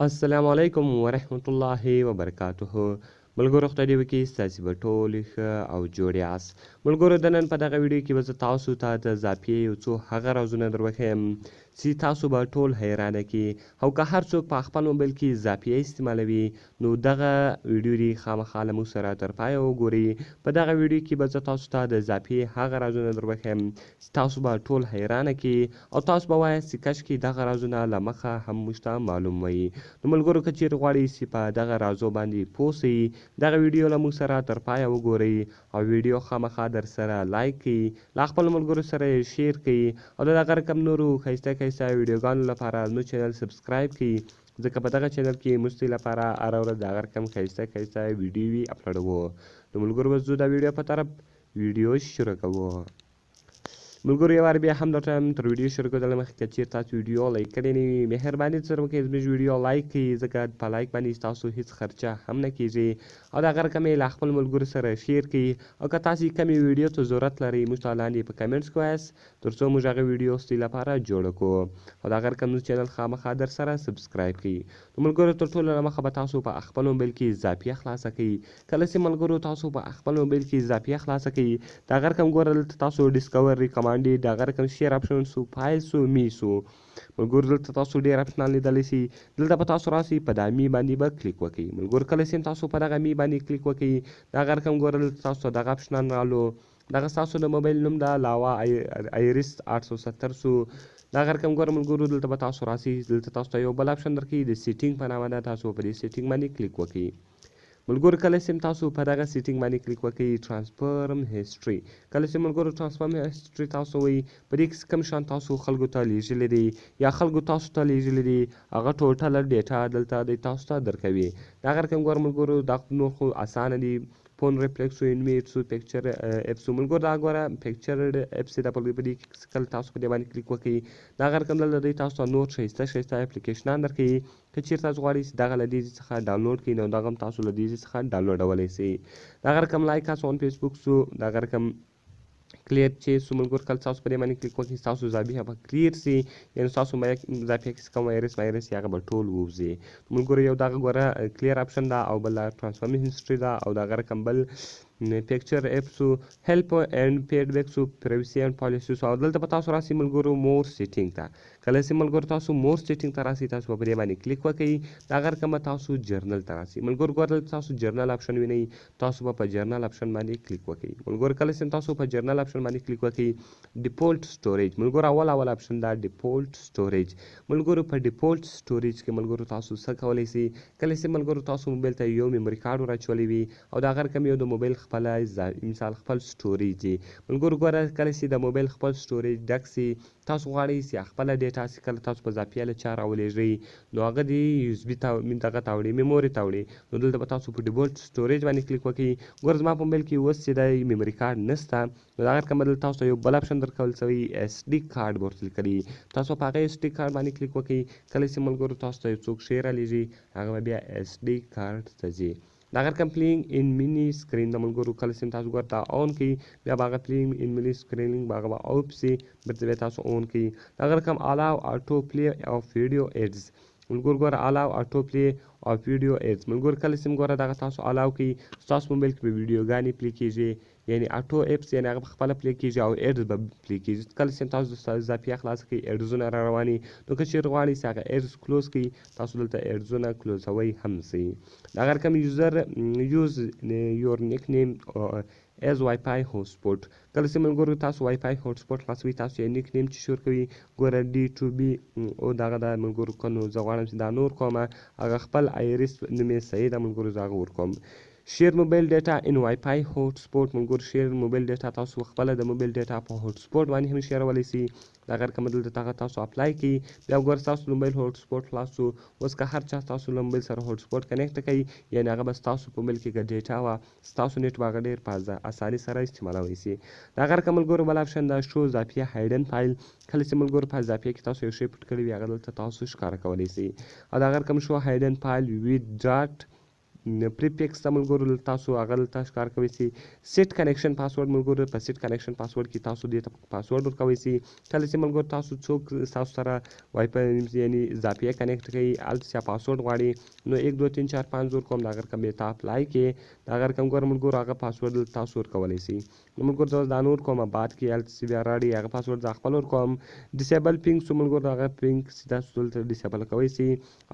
السلام علیکم ورحمت الله وبرکاته. ملګرو خدای دې وکړي ستاسې به ټول ښه او جوړ یاست. ملګرو د نن په دغه ویډیو کې به زه تاسو ته د اضافې یو څو هغه رازونه در وښیم چې تاسو به ټول حیرانه کړي، او که هر څوک په خپل موبایل کې اضافې استعمالوي نو دغه ویډیو دې خامخا له موږ سره تر پایه وګورئ. په دغه ویډیو کې به زه تاسو ته د اضافې هغه رازونه در وښیم چې تاسو به ټول حیرانه کړي او تاسو به وایاست چې کشکې دغه رازونه له مخه هم موږ ته معلوم وی. نو ملګرو که چیرې غواړئ چې په دغه رازو باندې پوه سئ، دغه ویډیو له موږ سره تر پایه وګورئ او ویډیو خامخا در سره لایک کړئ، له خپلو ملګرو سره یې شیر کړئ او د دغه رقم نورو ښایسته ښایسته ویډیوګانو لپاره زموږ چینل سبسکرایب کړئ، ځکه په دغه چینل کې موږ ستاسو لپاره هره ورځ د هغه رقم ښایسته ښایسته ویډیوې اپلوډوو. نو ملګرو بس ځو د ویډیو په طرف ویډیو شروع کوو. ملګرو یو وار بیا هم درته تر ویډیو شروع کېدل مخکې که چیرې تاسو ویډیو لایک کړې نه وي مهرباني سره وکړئ زموږ ویډیو لایک کړئ، ځکه په لایک باندې ستاسو هېڅ خرچه هم نه کیږي او د هغه رقم یې له خپلو ملګرو سره شیر کړئ. او که تاسې کمې ویډیو ته ضرورت لرئ موږ ته لاندې په کمنټس کې وایاست تر څو موږ هغه ویډیو ستاسو لپاره جوړه کړو او د هغه رقم زموږ چینل خامخا در سره سبسکرایب کړئ. نو ملګرو تر ټولو له مخه به تاسو په خپل موبایل کې اضافیه خلاصه کړئ. کله چې ملګرو تاسو په خپل موبایل کې اضافیه خلاصه کړئ د هغه رقم ګوره دلته تاسو ډسکور ریکمانډېډ د هغه رقم شیر آپشن سو فایل سو می سو. ملګرو دلته تاسو ډېر آپشنان لیدلی سئ، دلته به تاسو راسئ په دا می باندې به کلیک وکړئ. ملګرو کله چې تاسو په دغه می باندې کلیک وکړئ د هغه رقم ګوره دلته تاسو دغه آپشنان رالو، دغه ستاسو د موبایل نوم ده لاوا ایرس 870 سو. دغه رقم ګوره ملګرو دلته به تاسو راسئ، دلته تاسو ته یو بل آپشن درکوي د سیټینګ په نامه ده، تاسو په دې سیټینګ باندې کلیک وکړئ. ملګرو کله چې تاسو په دغه سیټینګ باندې کلیک وکړئ ټرانسفرم هیسټري، کله چې ملګرو ټرانسفرم هیسټري تاسو وایي په دې کې کوم شیان تاسو خلکو ته لیږلي دي یا خلکو تاسو ته لیږلي دي هغه ټوټله ډیټا دلته دی تاسو ته درکوي. د هغه رقم ګوره ملګرو دا نور خو اسانه دي، فون ریفلیکس سو انیمیټ سو پکچر اپ سو. ملګرو دا ګوره پکچر اپ سي د په دې کې کله تاسو په دې باندې کلیک وکړئ د هغه رقم دلته دی تاسو ته نور ښایسته ښایسته اپلیکیشنان درکوي. که چیرې تاسو غواړئ چې دغه له دې څخه ډاونلوډ کړئ نو دغه هم تاسو له دې څخه ډاونلوډولی سئ. د هغه رقم لایک اس آن فیسبوک سو، د هغه رقم کلیر چې سو ملګرو کله تاسو په دې باندې کلیک وکړئ ستاسو اضافې به کلیر سي، یعنې ستاسو اضافې کې څه کوم وایرس یا هغه به ټول ووځي. ملګرو یو دغه ګوره کلیر آپشن ده او بل ټرانسفرم هسټري ده او د هغه رقم بل پکچر اپ سو هیلپ اینډ فیډبیک سو پرایوسي اینډ پالیسي سو. او دلته به تاسو راسئ ملګرو مور سیټینګ ته، کله چې ملګرو تاسو مور سیټینګ ته راسئ تاسو به په دې باندې کلیک وکړئ د هغه رقم به تاسو جرنل ته راسئ. ملګرو ګوره دلته تاسو جرنل آپشن وینئ، تاسو به په جرنل آپشن باندې کلیک وکړئ. ملګرو کله چې تاسو په جرنل آپشن باندې کلیک وکړئ ډیفولټ سټوریج، ملګرو اول آپشن دا ډیفولټ سټوریج. ملګرو په ډیفولټ سټوریج کې ملګرو تاسو څه کولی سئ، کله چې ملګرو تاسو موبایل ته یو میموري کارډ ور اچولی وي او د هغه رقم یو د موبایل خپله مثال خپل سټوریج دی. ملګرو ګوره کله چې د موبایل خپل سټوریج ډک سي تاسو غواړئ چې خپله ډیټا چې کله تاسو په اضافیه له چا راولېږئ نو هغه د یو اس بي دغه ته وړي میموري ته وړي، نو دلته به تاسو په ډیفولټ سټوریج باندې کلیک وکړئ. ګوره زما په موبایل کې اوس چې دی میموري کارډ نشته نو د هغه رقم به دلته تاسو ته یو بل آپشن درکول سوی ایس ډي کارډ به ورته لیکلي، تاسو په هغه ایس ډي کارډ باندې کلیک وکړئ. کله چې ملګرو تاسو ته یو څوک شی رالیږي هغه به بیا ایس ډي کارډ ته ځي. د هغه رقم پلینګ ان میني سکرین د ملګرو کله چې تاسو ګوره دا آن کړئ بیا به هغه پلینګ ان میني سکرینینګ به هغه به آف سي، بېرته بیا تاسو آن کړئ. د هغه رقم الاو اټو پلی اف ویډیو ایډز، ملګرو ګوره الاو اټو پلی اف ویډیو ایډز. ملګرو کله چې ګوره دغه تاسو الاو کړئ ستاسو موبایل کې به ویډیوګانې پلی کېږي، یعنې اټو اپس یعنې هغه پخپله پلی کېږي او ایډز به پلی کېږي. کله چې تاسو د اضافیه خلاصه کړئ ایډزونه را رواني نو که چیرې غواړئ چې هغه ایډز کلوز کړئ تاسو دلته ایډزونه کلوزوی هم سئ. د هغه رقم یوزر یوز یور نیک نیم ایز وای فای هوټسپوټ، کله چې ملګرو تاسو وای فای هوټسپوټ خلاصوئ تاسو یې نیک نیم چې شور کوي ګوره ډي ټو بي او دغه د ملګرو که نو زه غواړم چې دا نور کومه هغه خپل ایرس نوم یې صحیح ده ملګرو زه هغه ورکوم. شیر موبایل ډیټا ان وای فای هوټسپوټ، ملګرو شیر موبایل ډیټا تاسو خپله د موبایل ډیټا په هوټسپوټ باندې هم شیرولی سئ. د هغه رقم دلته هغه تاسو اپلای کړئ بیا ګوره ستاسو د موبایل هوټسپوټ خلاص سو. اوس که هر چا ستاسو له موبایل سره هوټسپوټ کنیکټ کړئ یعنې هغه به ستاسو په موبایل کې که ډیټا وه ستاسو نیټ به هغه ډېر په اساني سره استعمالولی سي. د هغه رقم ملګرو بل آپشن ده شو اضافیه هایډن فایل، کله چې ملګرو په اضافیه کې تاسو یو شی پټ کړی وي هغه دلته تاسو ښکاره کولی سئ. او د هغه رقم شو هایډن فایل وید ډاټ پریفکس ته ملګرو تاسو هغه دلته ښکار کوئ سي سیټ کنیکشن پاسورډ ملګرو په سیټ کنیکشن پاسورډ کې تاسو دې ته پاسورډ ورکوئ سي کله چې ملګرو تاسو څوک تاسو سره وای فای یعنی اضافي کنیکټ کوي هلته چې پاسورډ غواړي نو 1 2 3 4 5 ور کوم دا اگر کوم ته اپلای کې دا اگر کوم ګور ملګرو هغه پاسورډ تاسو ورکولی سي نو ملګرو دا نور کومه بعد کې هلته چې بیا راړي هغه پاسورډ زه خپل ورکوم ډیسیبل پینګ سو ملګرو هغه پینګ چې تاسو دلته ډیسیبل کوئ سي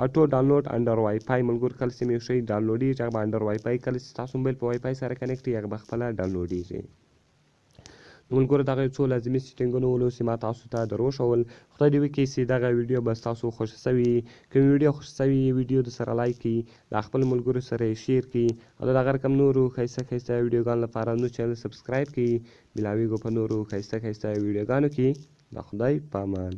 اټو ډاونلوډ انډر وای فای ملګرو کله چې مې یو شی ډاونلوډېږي هغه به انډر وای فای کله چې تاسو موبایل په وای فای سره کنیکټ وي هغه به خپله ډاونلوډېږي نو ملګرو دغه یو څو لازمي سیټینګونه ولوسي ما تاسو ته در وښول خدای دې وکړي چې دغه ویډیو به ستاسو خوښه سوي کوم ویډیو خوښه سوي ویډیو د سره لایک کړي د خپل ملګرو سره یې شیر کړي او د هغه رقم نورو ښایسته ښایسته ویډیوګانو لپاره نو چینل سبسکرایب کړي ملاویږو په نورو ښایسته ښایسته ویډیوګانو کې د خدای په امان